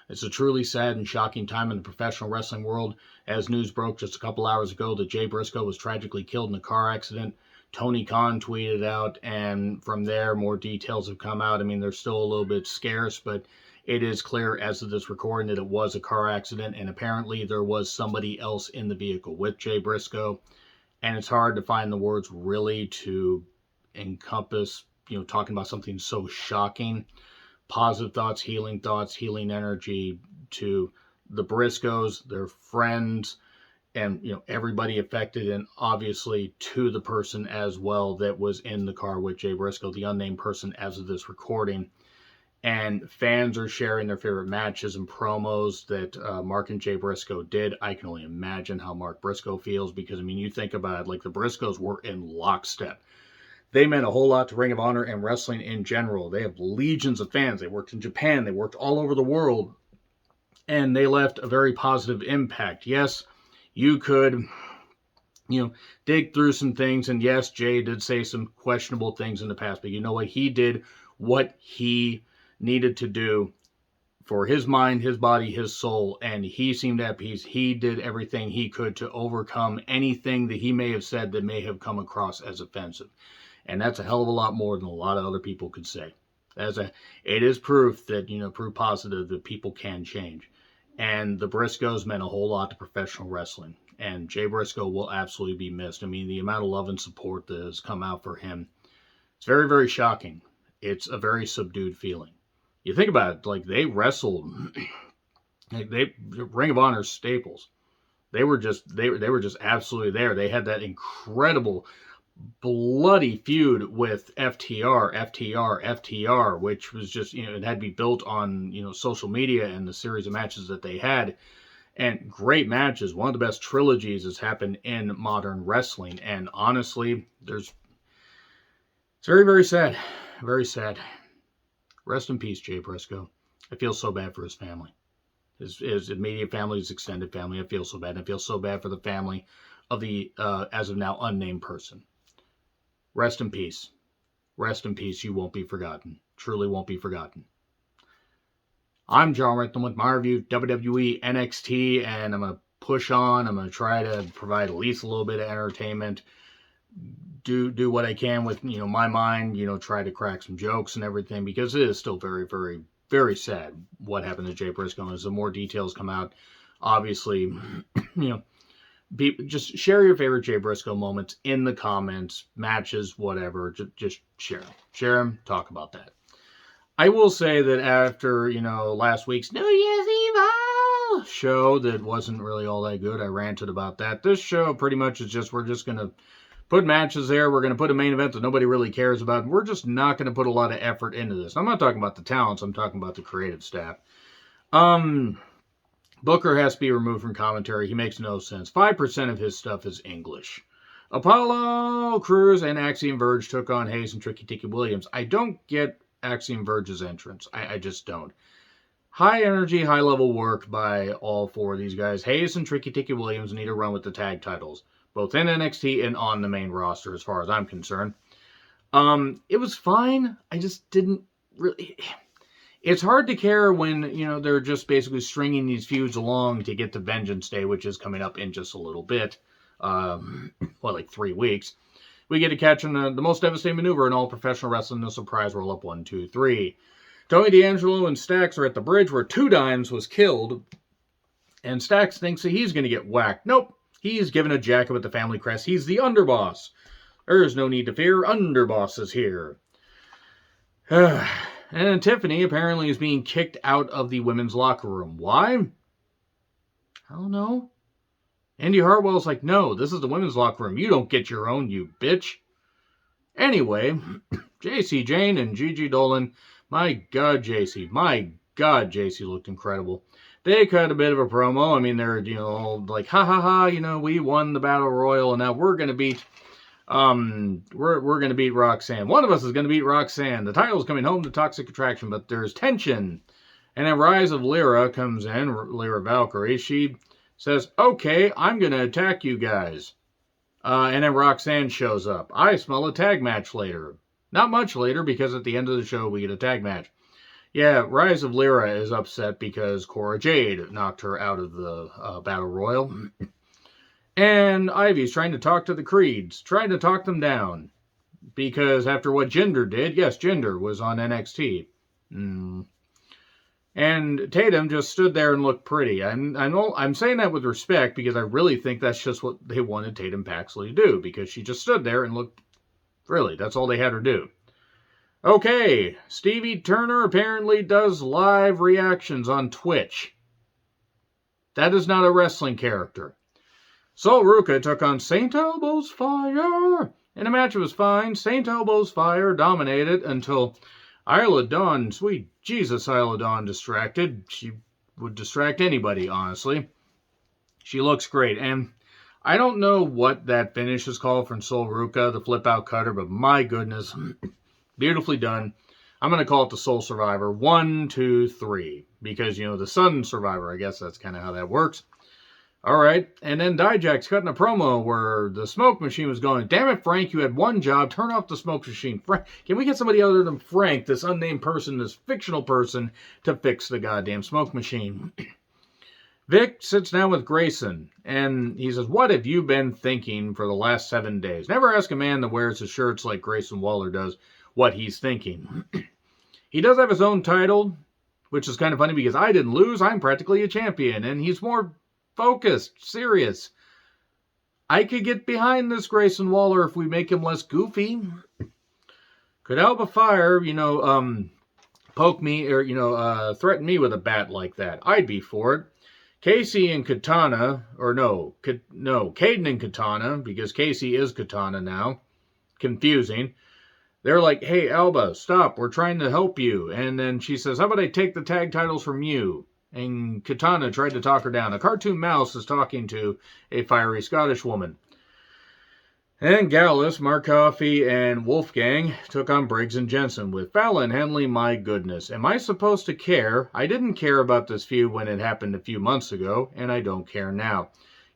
It's a truly sad and shocking time in the professional wrestling world, as news broke just a couple hours ago that Jay Briscoe was tragically killed in a car accident. Tony Khan tweeted out, and from there, more details have come out. I mean, they're still a little bit scarce, but it is clear as of this recording that it was a car accident, and apparently there was somebody else in the vehicle with Jay Briscoe. And it's hard to find the words really to encompass, talking about something so shocking. Positive thoughts, healing energy to the Briscoes, their friends, and everybody affected, and obviously to the person as well that was in the car with Jay Briscoe, the unnamed person as of this recording. And fans are sharing their favorite matches and promos that Mark and Jay Briscoe did. I can only imagine how Mark Briscoe feels, because you think about it, like the Briscoes were in lockstep. They meant a whole lot to Ring of Honor and wrestling in general. They have legions of fans. They worked in Japan. They worked all over the world. And they left a very positive impact. Yes, you could, dig through some things. And yes, Jay did say some questionable things in the past. But you know what? He did what he needed to do for his mind, his body, his soul. And he seemed at peace. He did everything he could to overcome anything that he may have said that may have come across as offensive. And that's a hell of a lot more than a lot of other people could say. It is proof that, proof positive that people can change. And the Briscoes meant a whole lot to professional wrestling. And Jay Briscoe will absolutely be missed. The amount of love and support that has come out for him, it's very, very shocking. It's a very subdued feeling. You think about it, like they wrestled, Ring of Honor staples. They were just absolutely there. They had that incredible bloody feud with FTR, which was just, it had to be built on, social media and the series of matches that they had. And great matches. One of the best trilogies has happened in modern wrestling. And honestly, it's very, very sad. Very sad. Rest in peace, Jay Briscoe. I feel so bad for his family. His immediate family, his extended family. I feel so bad. I feel so bad for the family of the, as of now, unnamed person. Rest in peace. Rest in peace. You won't be forgotten. Truly won't be forgotten. I'm John Rickman with my review of WWE NXT, and I'm going to push on. I'm going to try to provide at least a little bit of entertainment. Do what I can with, my mind, try to crack some jokes and everything, because it is still very, very, very sad what happened to Jay Briscoe. As the more details come out, obviously, just share your favorite Jay Briscoe moments in the comments, matches, whatever. Just share them, talk about that. I will say that after, last week's New Year's Evil show that wasn't really all that good, I ranted about that. This show pretty much is just, we're just going to put matches there. We're going to put a main event that nobody really cares about. We're just not going to put a lot of effort into this. I'm not talking about the talents. I'm talking about the creative staff. Booker has to be removed from commentary. He makes no sense. 5% of his stuff is English. Apollo Crews and Axiom Verge took on Hayes and Tricky Dicky Williams. I don't get Axiom Verge's entrance. I just don't. High energy, high level work by all four of these guys. Hayes and Tricky Dicky Williams need a run with the tag titles, both in NXT and on the main roster, as far as I'm concerned. It was fine. I just didn't really... It's hard to care when, they're just basically stringing these feuds along to get to Vengeance Day, which is coming up in just a little bit. Like 3 weeks. We get to catch on the most devastating maneuver in all professional wrestling, the surprise roll-up 1, 2, 3. Tony D'Angelo and Stax are at the bridge where Two Dimes was killed, and Stax thinks that he's going to get whacked. Nope, he's given a jacket with the family crest. He's the underboss. There's no need to fear. Underboss is here. And then Tiffany apparently is being kicked out of the women's locker room. Why? I don't know. Andy Hartwell's like, no, this is the women's locker room. You don't get your own, you bitch. Anyway, JC Jane and Gigi Dolan. My God, JC looked incredible. They cut a bit of a promo. They're, like, ha ha ha, we won the Battle Royal, and now we're going to beat... we're going to beat Roxanne. One of us is going to beat Roxanne. The title's coming home to Toxic Attraction, but there's tension. And then Rise of Lyra comes in, Lyra Valkyrie. She says, okay, I'm going to attack you guys. And then Roxanne shows up. I smell a tag match later. Not much later, because at the end of the show, we get a tag match. Yeah, Rise of Lyra is upset because Cora Jade knocked her out of the Battle Royal. And Ivy's trying to talk to the Creeds, trying to talk them down. Because after what Jinder did, yes, Jinder was on NXT. And Tatum just stood there and looked pretty. I'm saying that with respect because I really think that's just what they wanted Tatum Paxley to do. Because she just stood there and looked, really, that's all they had her do. Okay, Stevie Turner apparently does live reactions on Twitch. That is not a wrestling character. Sol Ruca took on St. Elbo's Fire. And the match was fine. St. Elbo's Fire dominated until Isla Dawn, sweet Jesus, Isla Dawn distracted. She would distract anybody, honestly. She looks great. And I don't know what that finish is called from Sol Ruca, the flip out cutter, but my goodness, beautifully done. I'm going to call it the Soul Survivor 1, 2, 3. Because, the Sun Survivor, I guess that's kind of how that works. All right, and then Dijak's cutting a promo where the smoke machine was going, damn it, Frank, you had one job, turn off the smoke machine. Frank, can we get somebody other than Frank, this unnamed person, this fictional person, to fix the goddamn smoke machine? Vic sits down with Grayson, and he says, what have you been thinking for the last 7 days? Never ask a man that wears his shirts like Grayson Waller does what he's thinking. He does have his own title, which is kind of funny because I didn't lose, I'm practically a champion, and he's more focused, serious. I could get behind this Grayson Waller if we make him less goofy. Could Alba Fire, poke me or, threaten me with a bat like that? I'd be for it. Casey and Katana, Caden and Katana, because Casey is Katana now. Confusing. They're like, hey, Alba, stop, we're trying to help you. And then she says, how about I take the tag titles from you? And Katana tried to talk her down. A cartoon mouse is talking to a fiery Scottish woman. And Gallus, Mark Coffey, and Wolfgang took on Briggs and Jensen with Fallon Henley. My goodness. Am I supposed to care? I didn't care about this feud when it happened a few months ago, and I don't care now.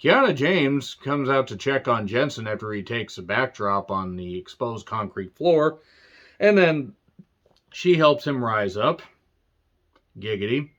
Kiana James comes out to check on Jensen after he takes a backdrop on the exposed concrete floor, and then she helps him rise up. Giggity.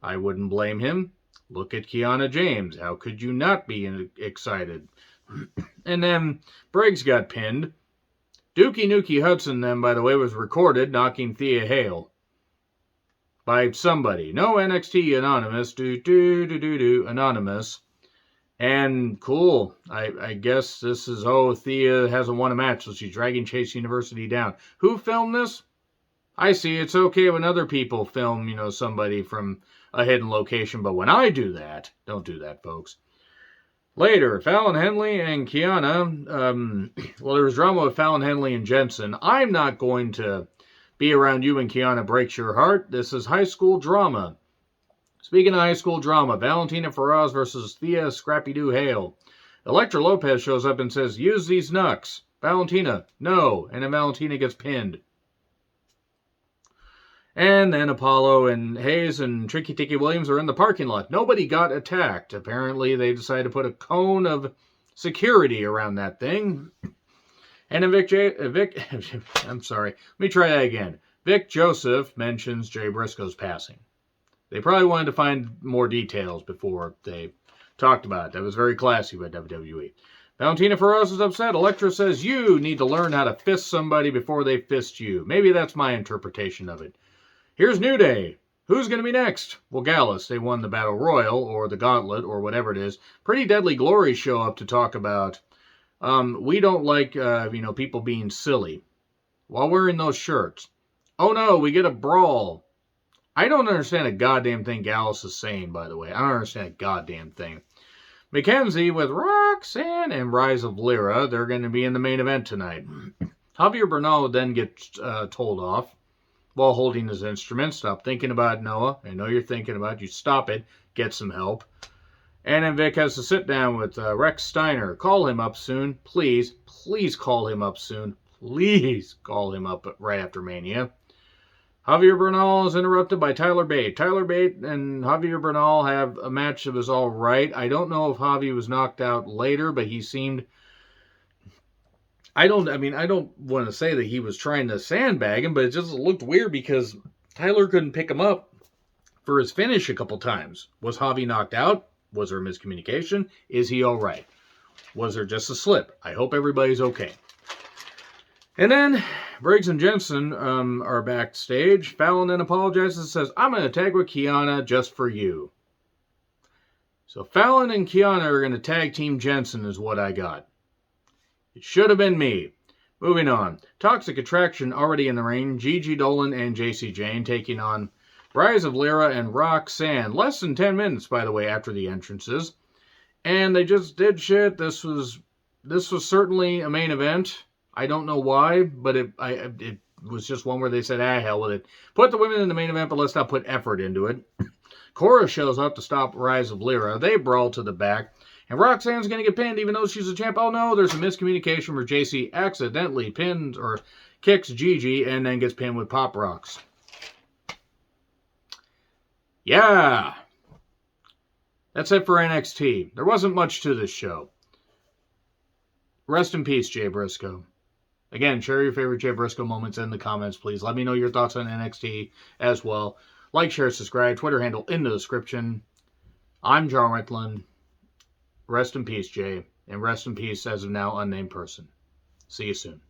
I wouldn't blame him. Look at Kiana James. How could you not be excited? And then Briggs got pinned. Dookie Nukie Hudson, then, by the way, was recorded knocking Thea Hale. By somebody. No NXT Anonymous. Anonymous. And cool. I guess this is, Thea hasn't won a match, so she's dragging Chase University down. Who filmed this? I see, it's okay when other people film, somebody from a hidden location, but when I do that, don't do that, folks. Later, Fallon Henley and Kiana, there was drama with Fallon Henley and Jensen. I'm not going to be around you and Kiana breaks your heart. This is high school drama. Speaking of high school drama, Valentina Feroz versus Thea Scrappy-Doo Hale. Elektra Lopez shows up and says, use these knucks. Valentina, no. And then Valentina gets pinned. And then Apollo and Hayes and Tricky Ticky Williams are in the parking lot. Nobody got attacked. Apparently, they decided to put a cone of security around that thing. And then I'm sorry. Let me try that again. Vic Joseph mentions Jay Briscoe's passing. They probably wanted to find more details before they talked about it. That was very classy by WWE. Valentina Feroz is upset. Elektra says, you need to learn how to fist somebody before they fist you. Maybe that's my interpretation of it. Here's New Day. Who's going to be next? Well, Gallus. They won the Battle Royal, or the Gauntlet, or whatever it is. Pretty Deadly Glory show up to talk about, we don't like, people being silly while wearing those shirts. Oh no, we get a brawl. I don't understand a goddamn thing Gallus is saying, by the way. I don't understand a goddamn thing. Mackenzie with Roxanne and Rise of Lyra. They're going to be in the main event tonight. Javier Bernal then gets told off while holding his instrument. Stop thinking about it, Noah. I know you're thinking about it. You stop it. Get some help. And then Vic has to sit down with Rex Steiner. Call him up soon. Please. Please call him up soon. Please call him up right after Mania. Javier Bernal is interrupted by Tyler Bate. Tyler Bate and Javier Bernal have a match that was all right. I don't know if Javi was knocked out later, but he seemed... I don't want to say that he was trying to sandbag him, but it just looked weird because Tyler couldn't pick him up for his finish a couple times. Was Javi knocked out? Was there miscommunication? Is he all right? Was there just a slip? I hope everybody's okay. And then Briggs and Jensen are backstage. Fallon then apologizes and says, I'm going to tag with Kiana just for you. So Fallon and Kiana are going to tag team Jensen is what I got. It should have been me. Moving on. Toxic Attraction already in the ring. Gigi Dolan and JC Jane taking on Rise of Lyra and Roxanne. Less than 10 minutes, by the way, after the entrances. And they just did shit. This was certainly a main event. I don't know why, but it was just one where they said, hell with it. Put the women in the main event, but let's not put effort into it. Cora shows up to stop Rise of Lyra. They brawl to the back. And Roxanne's going to get pinned even though she's a champ. Oh no, there's a miscommunication where JC accidentally pins or kicks Gigi and then gets pinned with Pop Rocks. Yeah. That's it for NXT. There wasn't much to this show. Rest in peace, Jay Briscoe. Again, share your favorite Jay Briscoe moments in the comments, please. Let me know your thoughts on NXT as well. Like, share, subscribe. Twitter handle in the description. I'm John Ritland. Rest in peace, Jay. And rest in peace, as of now, unnamed person. See you soon.